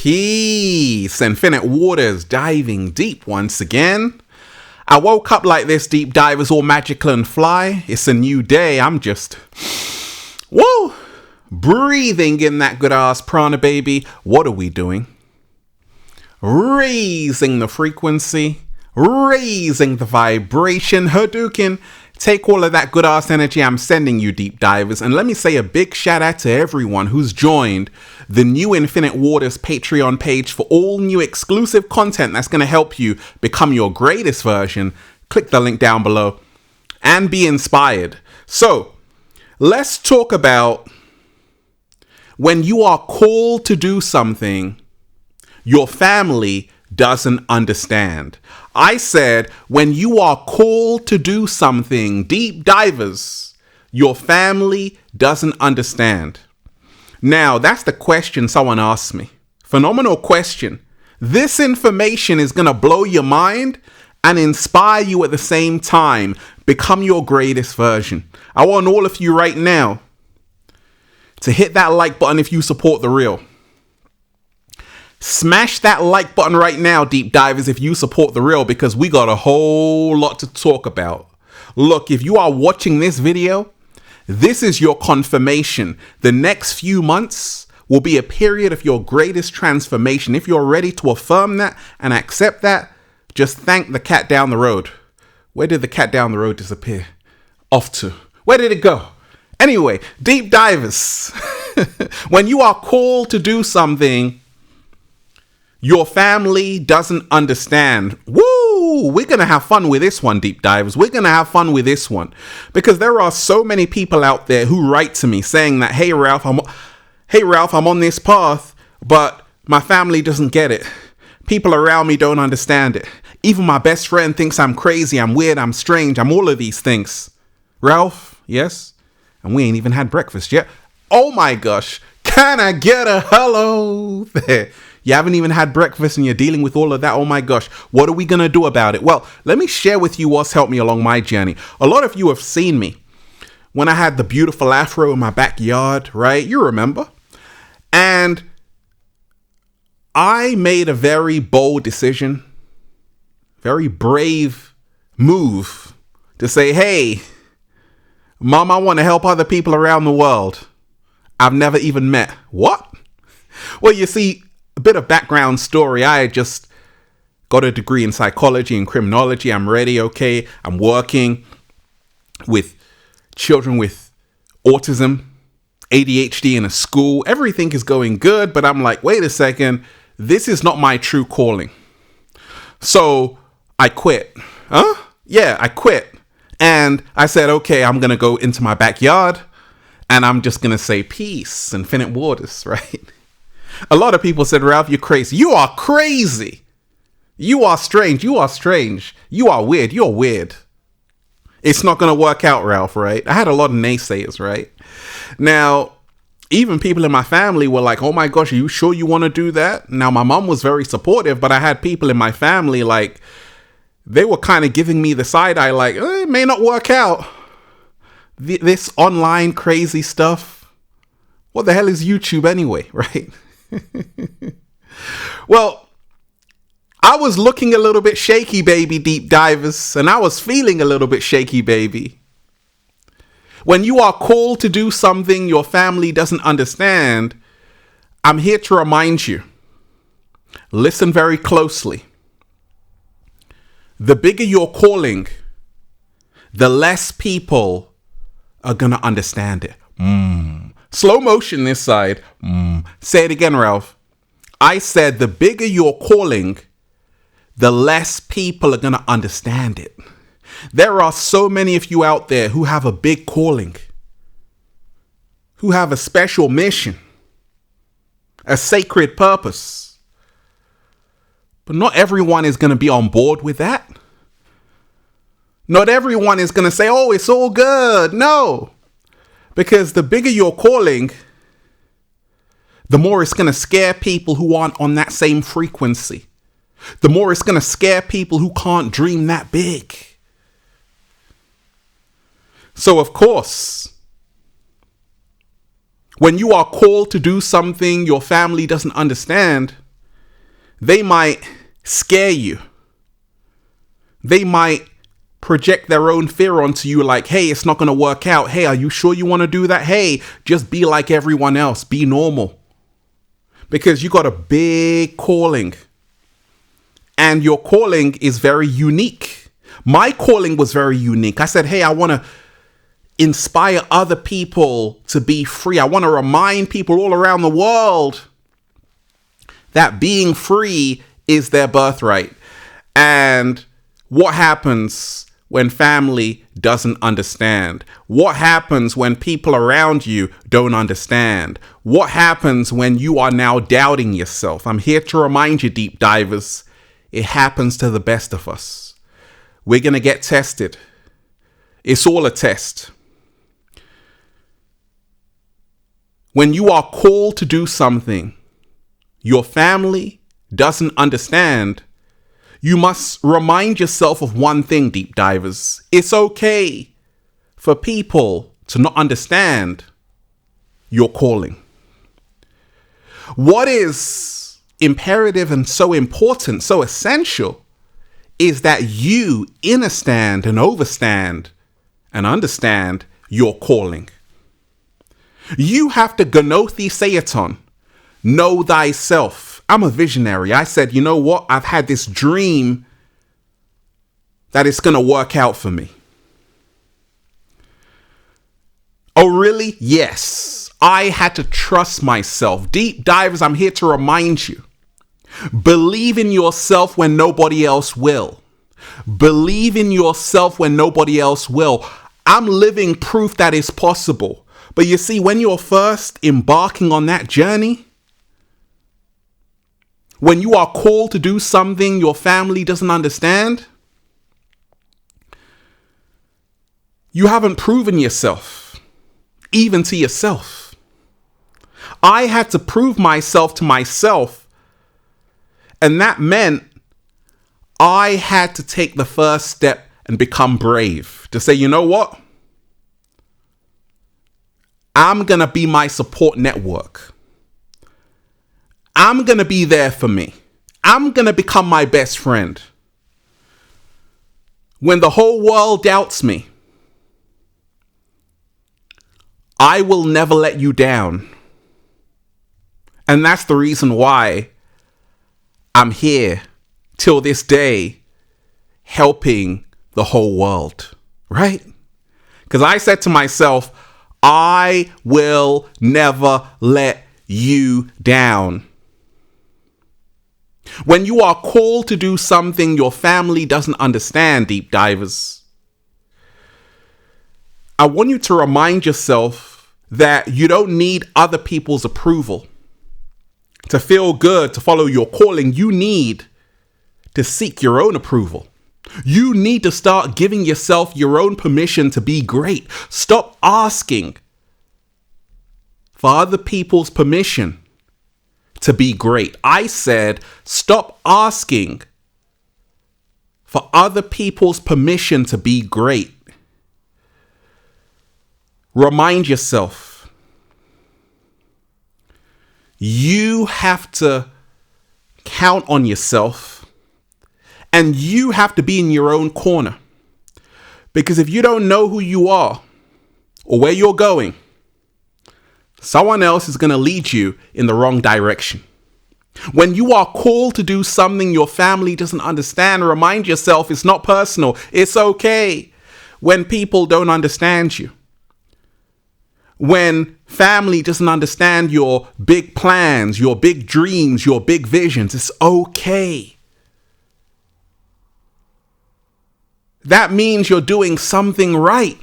Peace, Infinite Waters diving deep once again. I woke up like this, deep divers, all magical and fly. It's a new day. I'm just, whoa, breathing in that good ass prana, baby. What are we doing? Raising the frequency, raising the vibration, Hadouken. Take all of that good ass energy I'm sending you, deep divers, and let me say a big shout out to everyone who's joined the new Infinite Waters Patreon page for all new exclusive content that's going to help you become your greatest version. Click the link down below and be inspired. So let's talk about when you are called to do something your family doesn't understand. I said, when you are called to do something, deep divers, your family doesn't understand. Now, that's the question someone asked me. Phenomenal question. This information is going to blow your mind and inspire you at the same time. Become your greatest version. I want all of you right now to hit that like button if you support the real. Smash that like button right now, deep divers, if you support the real, because we got a whole lot to talk about. Look, if you are watching this video, this is your confirmation. The next few months will be a period of your greatest transformation. If you're ready to affirm that and accept that, just thank the cat down the road. Where did the cat down the road disappear? Off to. Where did it go? Anyway, deep divers, when you are called to do something your family doesn't understand. Woo! We're going to have fun with this one, deep divers. We're going to have fun with this one. Because there are so many people out there who write to me saying that, hey, Ralph, I'm on this path, but my family doesn't get it. People around me don't understand it. Even my best friend thinks I'm crazy, I'm weird, I'm strange, I'm all of these things. Ralph, yes? And we ain't even had breakfast yet. Oh my gosh. Can I get a hello there? You haven't even had breakfast and you're dealing with all of that. Oh my gosh, what are we going to do about it? Well, let me share with you what's helped me along my journey. A lot of you have seen me when I had the beautiful afro in my backyard, right? You remember? And I made a very bold decision, very brave move to say, hey, Mom, I want to help other people around the world I've never even met. What? Well, you see, a bit of background story. I had just got a degree in psychology and criminology. I'm ready, okay. I'm working with children with autism, ADHD in a school. Everything is going good, but I'm like, wait a second. This is not my true calling. So I quit. Huh? Yeah, I quit. And I said, okay, I'm going to go into my backyard and I'm just going to say peace, Infinite Waters, right? A lot of people said, Ralph, you're crazy. You are crazy. You are strange. You are strange. You are weird. You're weird. It's not going to work out, Ralph, right? I had a lot of naysayers, right? Now, even people in my family were like, oh my gosh, are you sure you want to do that? Now, my mom was very supportive, but I had people in my family like, they were kind of giving me the side eye like, it may not work out. This online crazy stuff. What the hell is YouTube anyway, right? Well, I was looking a little bit shaky, baby, deep divers, and I was feeling a little bit shaky, baby. When you are called to do something your family doesn't understand, I'm here to remind you. Listen very closely. The bigger your calling, the less people are going to understand it. Slow motion this side. Say it again, Ralph. I said the bigger your calling, the less people are going to understand it. There are so many of you out there who have a big calling, who have a special mission, a sacred purpose. But not everyone is going to be on board with that. Not everyone is going to say, oh, it's all good. No. Because the bigger your calling, the more it's going to scare people who aren't on that same frequency. The more it's going to scare people who can't dream that big. So, of course, when you are called to do something your family doesn't understand, They might scare you. They might project their own fear onto you like, hey, it's not going to work out. Hey, are you sure you want to do that? Hey, just be like everyone else. Be normal. Because you got a big calling. And your calling is very unique. My calling was very unique. I said, hey, I want to inspire other people to be free. I want to remind people all around the world that being free is their birthright. And what happens when family doesn't understand? What happens when people around you don't understand? What happens when you are now doubting yourself? I'm here to remind you, deep divers, it happens to the best of us. We're going to get tested. It's all a test. When you are called to do something your family doesn't understand, you must remind yourself of one thing, deep divers. It's okay for people to not understand your calling. What is imperative and so important, so essential, is that you understand and overstand and understand your calling. You have to gnotheseaton, know thyself. I'm a visionary. I said, you know what? I've had this dream that it's going to work out for me. Oh, really? Yes. I had to trust myself. Deep divers, I'm here to remind you. Believe in yourself when nobody else will. Believe in yourself when nobody else will. I'm living proof that it's possible. But you see, when you're first embarking on that journey, when you are called to do something your family doesn't understand, you haven't proven yourself, even to yourself. I had to prove myself to myself, and that meant I had to take the first step and become brave to say, you know what? I'm going to be my support network. I'm going to be there for me. I'm going to become my best friend. When the whole world doubts me, I will never let you down. And that's the reason why I'm here till this day helping the whole world, right? Because I said to myself, I will never let you down. When you are called to do something your family doesn't understand, deep divers, I want you to remind yourself that you don't need other people's approval to feel good, to follow your calling. You need to seek your own approval. You need to start giving yourself your own permission to be great. Stop asking for other people's permission to be great. I said, stop asking for other people's permission to be great. Remind yourself, you have to count on yourself. And you have to be in your own corner. Because if you don't know who you are or where you're going, someone else is going to lead you in the wrong direction. When you are called to do something your family doesn't understand, remind yourself it's not personal. It's okay when people don't understand you. When family doesn't understand your big plans, your big dreams, your big visions, it's okay. That means you're doing something right.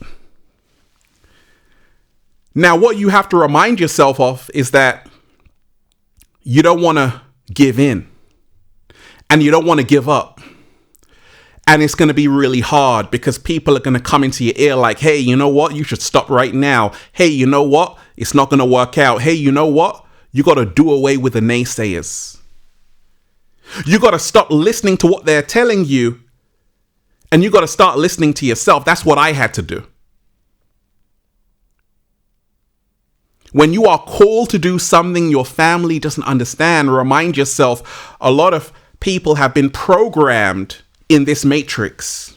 Now, what you have to remind yourself of is that you don't want to give in and you don't want to give up. And it's going to be really hard because people are going to come into your ear like, hey, you know what? You should stop right now. Hey, you know what? It's not going to work out. Hey, you know what? You got to do away with the naysayers. You got to stop listening to what they're telling you. And you got to start listening to yourself. That's what I had to do. When you are called to do something your family doesn't understand, remind yourself a lot of people have been programmed in this matrix.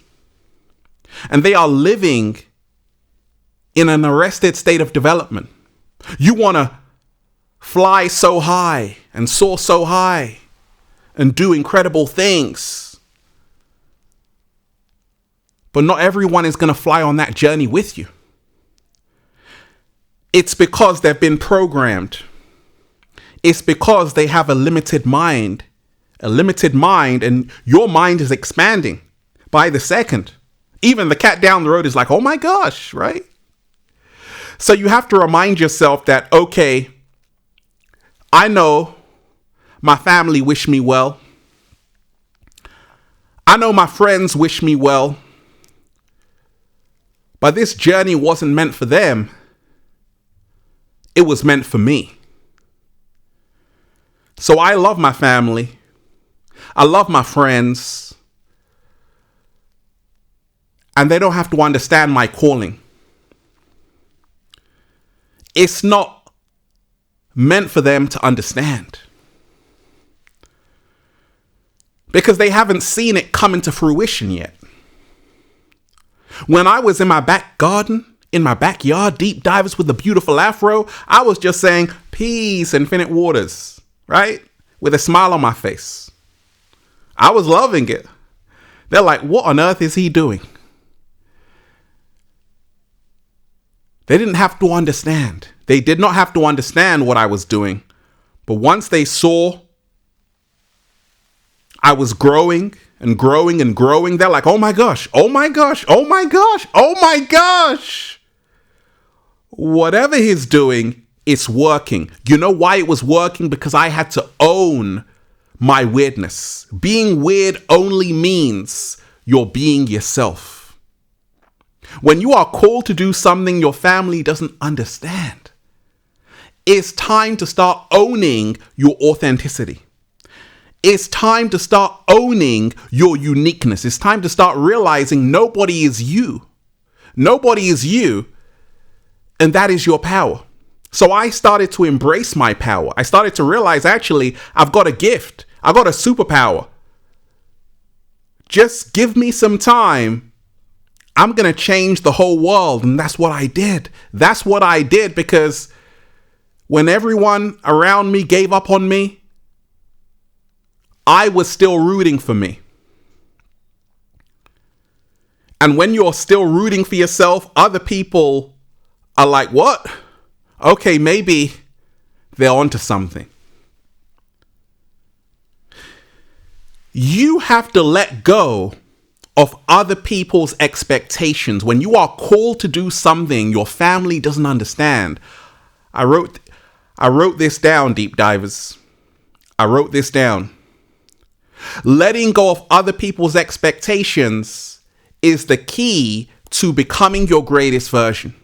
And they are living in an arrested state of development. You want to fly so high and soar so high and do incredible things. But not everyone is going to fly on that journey with you. It's because they've been programmed. It's because they have a limited mind, and your mind is expanding by the second. Even the cat down the road is like, oh my gosh, right? So you have to remind yourself that, okay, I know my family wish me well. I know my friends wish me well. But this journey wasn't meant for them. It was meant for me. So I love my family. I love my friends. And they don't have to understand my calling. It's not meant for them to understand. Because they haven't seen it come into fruition yet. When I was in my back garden, in my backyard, Deep Divers with a beautiful afro, I was just saying, peace, infinite waters, right? With a smile on my face. I was loving it. They're like, what on earth is he doing? They didn't have to understand. They did not have to understand what I was doing. But once they saw I was growing and growing and growing, they're like, oh my gosh, oh my gosh, oh my gosh, oh my gosh. Whatever he's doing, it's working. You know why it was working? Because I had to own my weirdness. Being weird only means you're being yourself. When you are called to do something your family doesn't understand, it's time to start owning your authenticity. It's time to start owning your uniqueness. It's time to start realizing nobody is you. Nobody is you. And that is your power. So I started to embrace my power. I started to realize, actually, I've got a gift. I've got a superpower. Just give me some time. I'm going to change the whole world. And that's what I did. That's what I did, because when everyone around me gave up on me, I was still rooting for me. And when you're still rooting for yourself, other people are like, what? Okay, maybe they're onto something. You have to let go of other people's expectations. When you are called to do something your family doesn't understand. I wrote this down, Deep Divers. I wrote this down. Letting go of other people's expectations is the key to becoming your greatest version.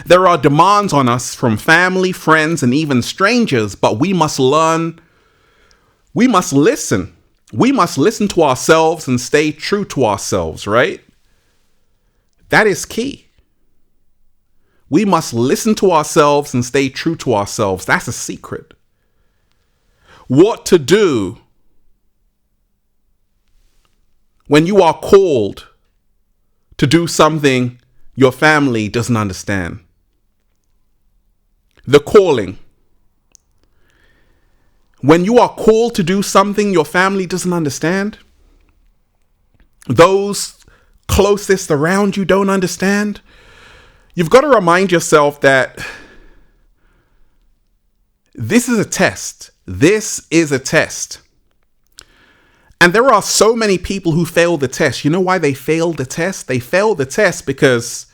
There are demands on us from family, friends, and even strangers, but we must learn. We must listen. We must listen to ourselves and stay true to ourselves, right? That is key. We must listen to ourselves and stay true to ourselves. That's a secret. What to do when you are called to do something your family doesn't understand. The calling. When you are called to do something your family doesn't understand, those closest around you don't understand, you've got to remind yourself that this is a test. This is a test. And there are so many people who fail the test. You know why they failed the test? They failed the test because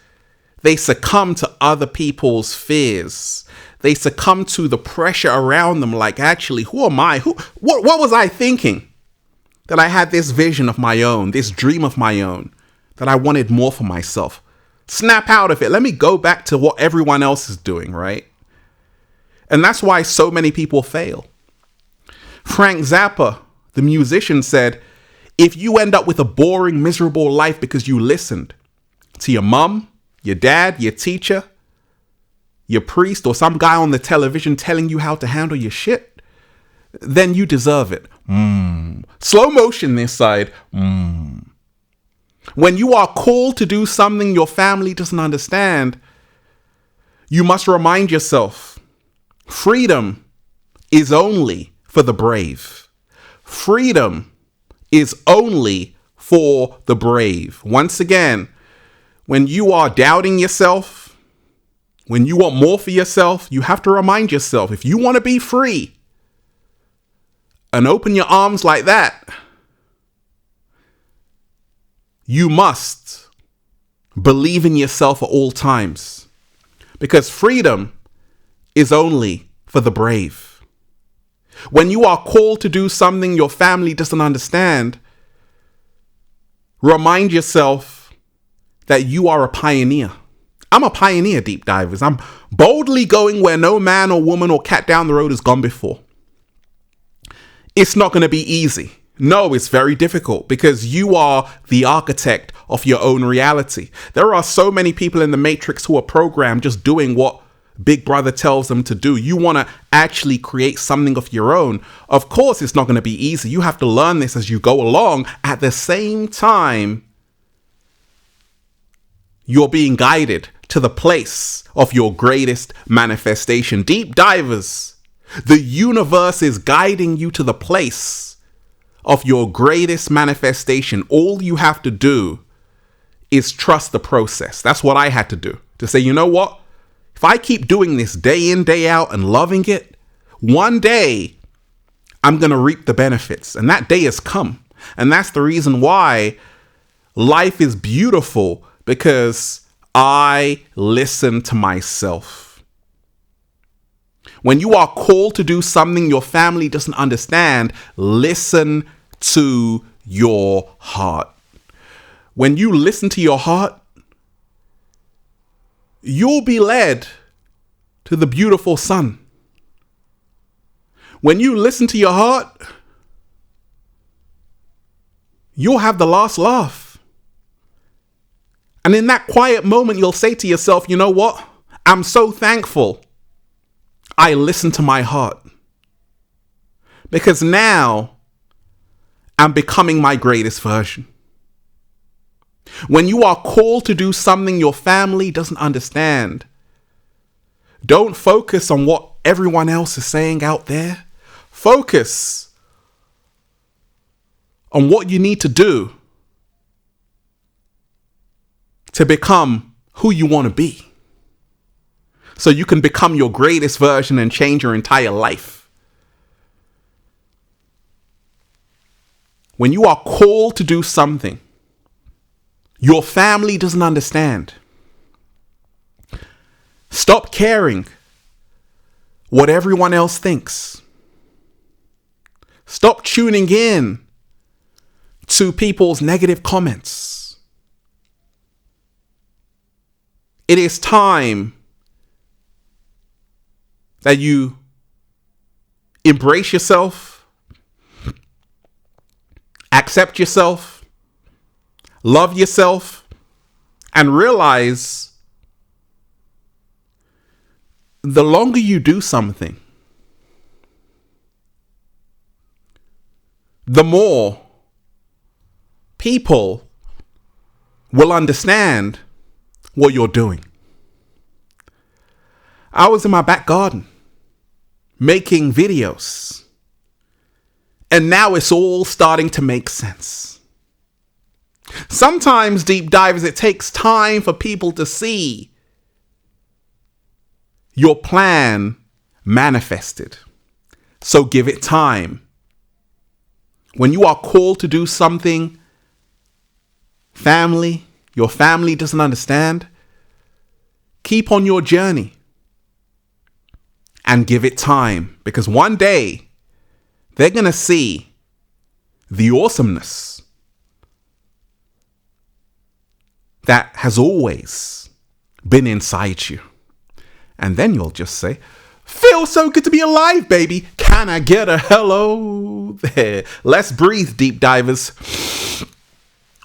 they succumb to other people's fears. They succumb to the pressure around them. Like, actually, who am I? What was I thinking? That I had this vision of my own, this dream of my own, that I wanted more for myself. Snap out of it. Let me go back to what everyone else is doing, right? And that's why so many people fail. Frank Zappa, the musician, said, if you end up with a boring, miserable life because you listened to your mom, your dad, your teacher, your priest, or some guy on the television telling you how to handle your shit, then you deserve it. Slow motion this side. When you are called to do something your family doesn't understand, you must remind yourself, freedom is only for the brave. Freedom is only for the brave. Once again, when you are doubting yourself, when you want more for yourself, you have to remind yourself, if you want to be free and open your arms like that, you must believe in yourself at all times, because freedom is only for the brave. When you are called to do something your family doesn't understand, remind yourself that you are a pioneer. I'm a pioneer, deep divers. I'm boldly going where no man or woman or cat down the road has gone before. It's not going to be easy. No, it's very difficult, because you are the architect of your own reality. There are so many people in the Matrix who are programmed just doing what Big Brother tells them to do. You want to actually create something of your own. Of course, it's not going to be easy. You have to learn this as you go along. At the same time, you're being guided to the place of your greatest manifestation. Deep divers, the universe is guiding you to the place of your greatest manifestation. All you have to do is trust the process. That's what I had to do. To say, you know what? If I keep doing this day in, day out and loving it, one day I'm going to reap the benefits. And that day has come. And that's the reason why life is beautiful, because I listen to myself. When you are called to do something your family doesn't understand, listen to your heart. When you listen to your heart, you'll be led to the beautiful sun. When you listen to your heart, you'll have the last laugh. And in that quiet moment, you'll say to yourself, you know what? I'm so thankful I listened to my heart, because now I'm becoming my greatest version. When you are called to do something your family doesn't understand, don't focus on what everyone else is saying out there. Focus on what you need to do to become who you want to be, so you can become your greatest version and change your entire life. When you are called to do something your family doesn't understand, stop caring what everyone else thinks. Stop tuning in to people's negative comments. It is time that you embrace yourself, accept yourself, love yourself, and realize the longer you do something, the more people will understand what you're doing. I was in my back garden making videos, and now it's all starting to make sense. Sometimes, deep divers, it takes time for people to see your plan manifested. So give it time. When you are called to do something your family doesn't understand, keep on your journey and give it time, because one day they're going to see the awesomeness that has always been inside you. And then you'll just say, feels so good to be alive, baby. Can I get a hello there? Let's breathe, deep divers.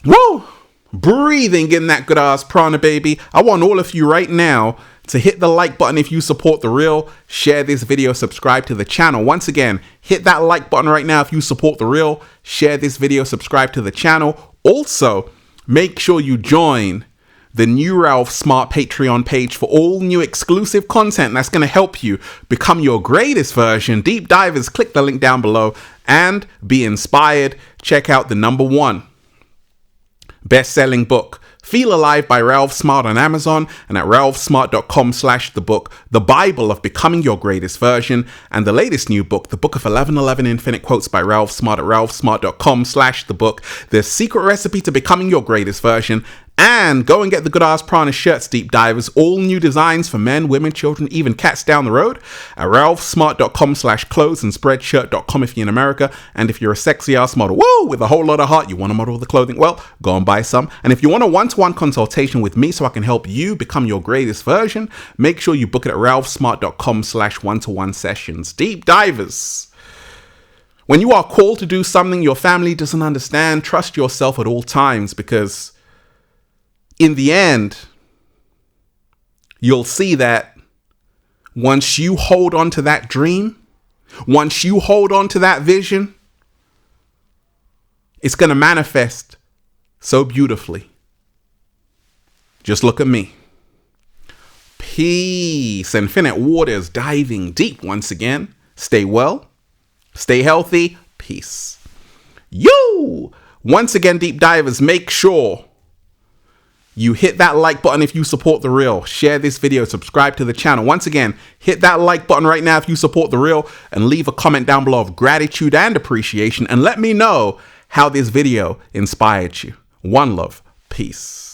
Woo! Breathing in that good ass prana, baby. I want all of you right now So hit the like button if you support The Real. Share this video, subscribe to the channel. Once again, hit that like button right now if you support The Real. Share this video, subscribe to the channel. Also, make sure you join the new Ralph Smart Patreon page for all new exclusive content that's going to help you become your greatest version. Deep divers, click the link down below and be inspired. Check out the #1 best-selling book, Feel Alive by Ralph Smart on Amazon and at ralphsmart.com/thebook, The Bible of Becoming Your Greatest Version, and the latest new book, The Book of 1111 Infinite Quotes by Ralph Smart at ralphsmart.com/thebook, The Secret Recipe to Becoming Your Greatest Version. And go and get the Good Ass Prana shirts, deep divers, all new designs for men, women, children, even cats down the road at ralphsmart.com/clothes and spreadshirt.com if you're in America. And if you're a sexy ass model, woo, with a whole lot of heart, you want to model the clothing, well, go and buy some. And if you want a one-to-one consultation with me so I can help you become your greatest version, make sure you book it at ralphsmart.com/one-to-one sessions. Deep divers, when you are called to do something your family doesn't understand, trust yourself at all times, because in the end, you'll see that once you hold on to that dream, once you hold on to that vision, it's going to manifest so beautifully. Just look at me. Peace. Infinite waters diving deep once again. Stay well. Stay healthy. Peace. You! Once again, deep divers, make sure you hit that like button if you support The Real. Share this video, subscribe to the channel. Once again, hit that like button right now if you support The Real, and leave a comment down below of gratitude and appreciation, and let me know how this video inspired you. One love. Peace.